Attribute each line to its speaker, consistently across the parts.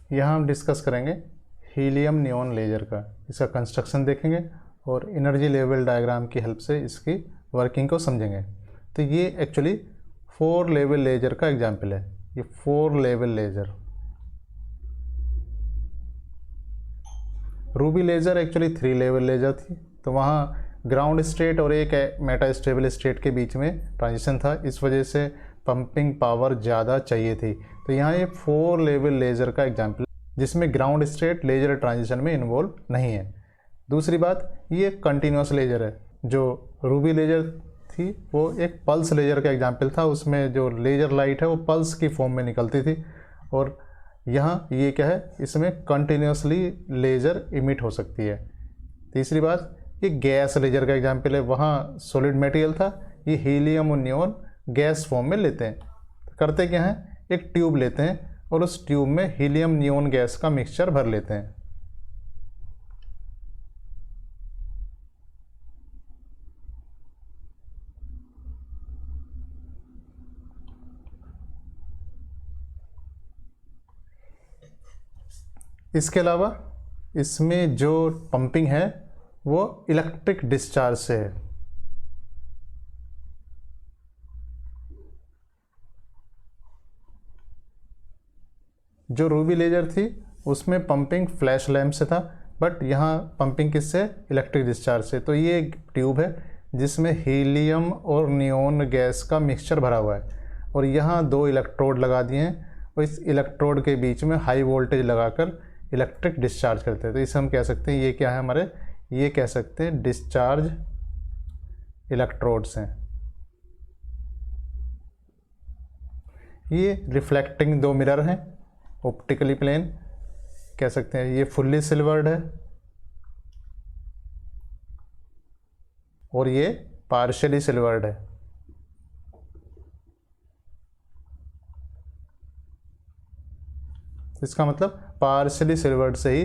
Speaker 1: यहाँ हम डिस्कस करेंगे हीलियम नियॉन लेज़र का, इसका कंस्ट्रक्शन देखेंगे और एनर्जी लेवल डायग्राम की हेल्प से इसकी वर्किंग को समझेंगे। तो ये एक्चुअली 4 लेवल लेज़र का एग्जाम्पल है। ये 4 level laser, Ruby laser actually 3 level laser थी, तो वहाँ ग्राउंड स्टेट और एक मेटा स्टेबल स्टेट के बीच में ट्रांजिशन था, इस वजह से पंपिंग पावर ज़्यादा चाहिए थी। तो यहाँ ये 4 लेवल लेज़र का एग्जाम्पल जिसमें ग्राउंड स्टेट लेज़र ट्रांजिशन में इन्वॉल्व नहीं है। दूसरी बात, ये कंटिन्यूस लेज़र है। जो रूबी लेज़र थी वो एक पल्स लेज़र का एग्जाम्पल था, उसमें जो लेज़र लाइट है वो पल्स की फॉर्म में निकलती थी, और यहाँ ये क्या है, इसमें कंटिन्यूसली लेज़र इमिट हो सकती है। तीसरी बात, ये गैस लेज़र का एग्जाम्पल है, वहाँ सॉलिड मटेरियल था, ये हीलियम और नियॉन गैस फॉर्म में लेते हैं। तो करते क्या हैं, एक ट्यूब लेते हैं और उस ट्यूब में हीलियम नियॉन गैस का मिक्सचर भर लेते हैं। इसके अलावा इसमें जो पंपिंग है वो इलेक्ट्रिक डिस्चार्ज से है। जो रूबी लेज़र थी उसमें पंपिंग फ्लैश लैम्प से था, बट यहाँ पंपिंग किससे, इलेक्ट्रिक डिस्चार्ज से। तो ये एक ट्यूब है जिसमें हीलियम और नियॉन गैस का मिक्सचर भरा हुआ है, और यहाँ 2 इलेक्ट्रोड लगा दिए हैं, और इस इलेक्ट्रोड के बीच में हाई वोल्टेज लगाकर इलेक्ट्रिक डिस्चार्ज करते हैं। तो इसे हम कह सकते हैं, ये क्या है हमारे, ये कह सकते हैं डिस्चार्ज इलेक्ट्रोड्स हैं। ये रिफ्लेक्टिंग 2 मिरर हैं, ऑप्टिकली प्लेन कह सकते हैं। ये फुल्ली सिल्वर्ड है और ये पार्शियली सिल्वर्ड है। इसका मतलब पार्शियली सिल्वर्ड से ही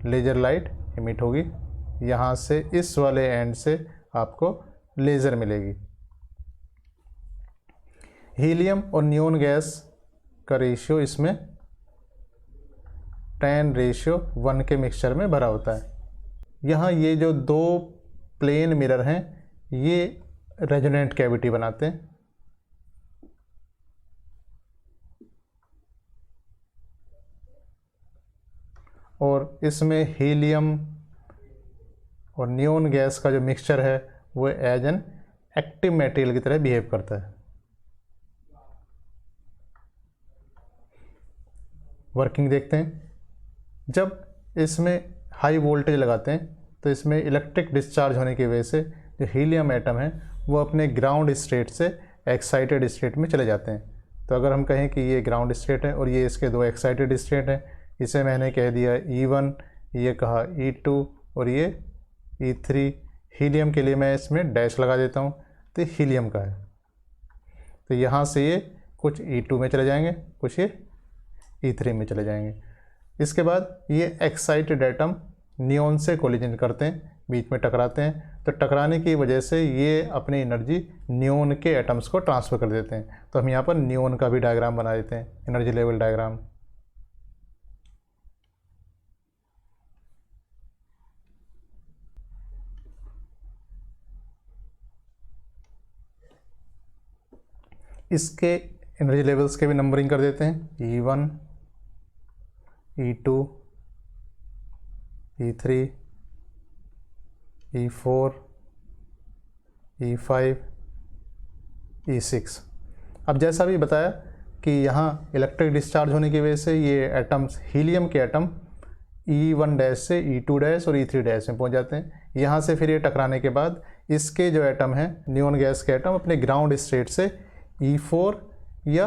Speaker 1: लेज़र लाइट इमिट होगी। यहाँ से इस वाले एंड से आपको लेज़र मिलेगी। हीलियम और नियॉन गैस का रेशियो इसमें 10:1 के मिक्सचर में भरा होता है। यहाँ ये जो 2 प्लेन मिरर हैं ये रेजोनेंट कैविटी बनाते हैं, और इसमें हीलियम और नियॉन गैस का जो मिक्सचर है वो एज एन एक्टिव मटेरियल की तरह बिहेव करता है। वर्किंग देखते हैं। जब इसमें हाई वोल्टेज लगाते हैं तो इसमें इलेक्ट्रिक डिस्चार्ज होने की वजह से जो हीलियम एटम है वो अपने ग्राउंड स्टेट से एक्साइटेड स्टेट में चले जाते हैं। तो अगर हम कहें कि ये ग्राउंड स्टेट है और ये इसके 2 एक्साइटेड स्टेट हैं, इसे मैंने कह दिया E1, ये कहा E2 और ये E3। हीलियम के लिए मैं इसमें डैश लगा देता हूँ, तो हीलियम का है। तो यहाँ से ये कुछ E2 में चले जाएंगे, कुछ ये E3 में चले जाएंगे। इसके बाद ये एक्साइटेड एटम नियॉन से कोलिजन करते हैं, बीच में टकराते हैं, तो टकराने की वजह से ये अपनी एनर्जी नियॉन के एटम्स को ट्रांसफ़र कर देते हैं। तो हम यहाँ पर नियॉन का भी डायग्राम बना देते हैं, एनर्जी लेवल डायग्राम। इसके एनर्जी लेवल्स के भी नंबरिंग कर देते हैं, E1, E2, E3, E4, E5, E6। अब जैसा भी बताया कि यहाँ इलेक्ट्रिक डिस्चार्ज होने की वजह से ये एटम्स, हीलियम के एटम E1 डैश से E2 डैश और E3 डैश में पहुँच जाते हैं। यहाँ से फिर ये टकराने के बाद इसके जो एटम हैं, नियॉन गैस के एटम, अपने ग्राउंड स्टेट से E4 या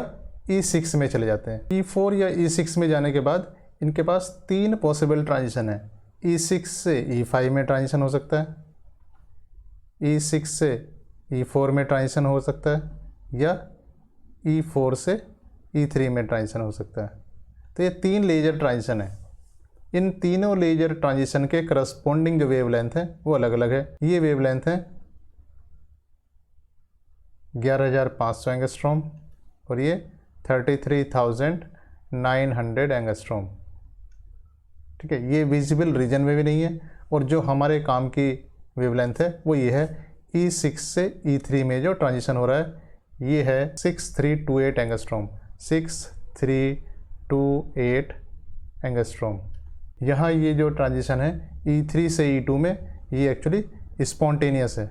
Speaker 1: E6 में चले जाते हैं। E4 या E6 में जाने के बाद इनके पास 3 पॉसिबल ट्रांजिशन है। E6 से E5 में ट्रांजिशन हो सकता है, E6 से E4 में ट्रांजिशन हो सकता है, या E4 से E3 में ट्रांजिशन हो सकता है। तो ये 3 लेज़र ट्रांजिशन है। इन तीनों लेज़र ट्रांजिशन के करस्पॉन्डिंग जो वेवलेंथ है वो अलग अलग है। ये वेवलेंथ है 11,500 एंगस्ट्रॉम और ये 33,000 900 एंगस्ट्रॉम। ठीक है, ये विजिबल रीजन में भी नहीं है, और जो हमारे काम की वेवलेंथ है वो ये है E6 से E3 में जो ट्रांजिशन हो रहा है ये है 6328 एंगस्ट्रॉम, 6328 एंगस्ट्रॉम। यहाँ ये जो ट्रांजिशन है E3 से E2 में ये एक्चुअली स्पॉन्टेनियस है।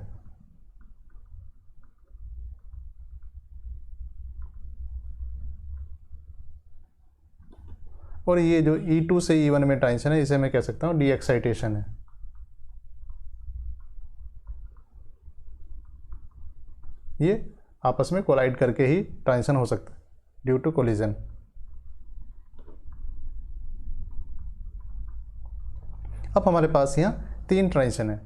Speaker 1: और ये जो E2 से E1 में ट्रांजिशन है इसे मैं कह सकता हूँ डी एक्साइटेशन है। ये आपस में कोलाइड करके ही ट्रांजिशन हो सकता है ड्यू टू कोलिजन। अब हमारे पास यहाँ 3 ट्रांजिशन है,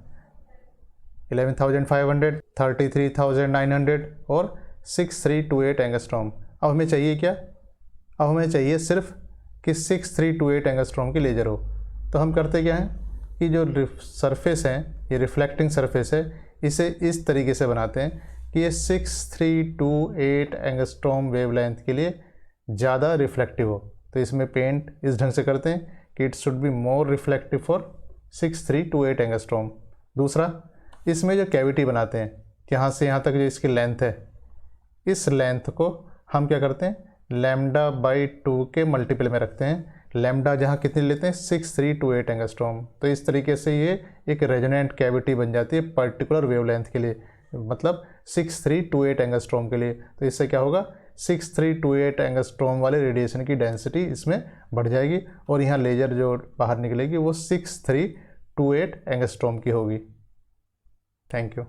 Speaker 1: 11,500, 33,900 और 6328 एंगस्ट्रॉम। अब हमें चाहिए क्या? अब हमें चाहिए सिर्फ कि 6328 एंगस्ट्रॉम की लेजर हो। तो हम करते क्या हैं कि जो सरफेस है, ये रिफ्लेक्टिंग सरफेस है, इसे इस तरीके से बनाते हैं कि ये 6328 एंगस्ट्रॉम वेवलेंथ के लिए ज़्यादा रिफ्लेक्टिव हो। तो इसमें पेंट इस ढंग से करते हैं कि it should be more reflective for 6328 angstrom. दूसरा, इसमें जो कैविटी बनाते हैं, यहाँ से यहाँ तक जो इसकी लेंथ है, इस लेंथ को हम क्या करते हैं λ/2 के मल्टीपल में रखते हैं। लैम्डा जहाँ कितनी लेते हैं 6328 एंगस्ट्रॉम। तो इस तरीके से ये एक रेजोनेंट कैविटी बन जाती है पर्टिकुलर वेवलेंथ के लिए, मतलब 6328 एंगस्ट्रॉम के लिए। तो इससे क्या होगा 6328 एंगस्ट्रॉम वाले रेडिएशन की डेंसिटी इसमें बढ़ जाएगी और यहाँ लेजर जो बाहर निकलेगी वो 6328 एंगस्ट्रॉम की होगी। Thank you.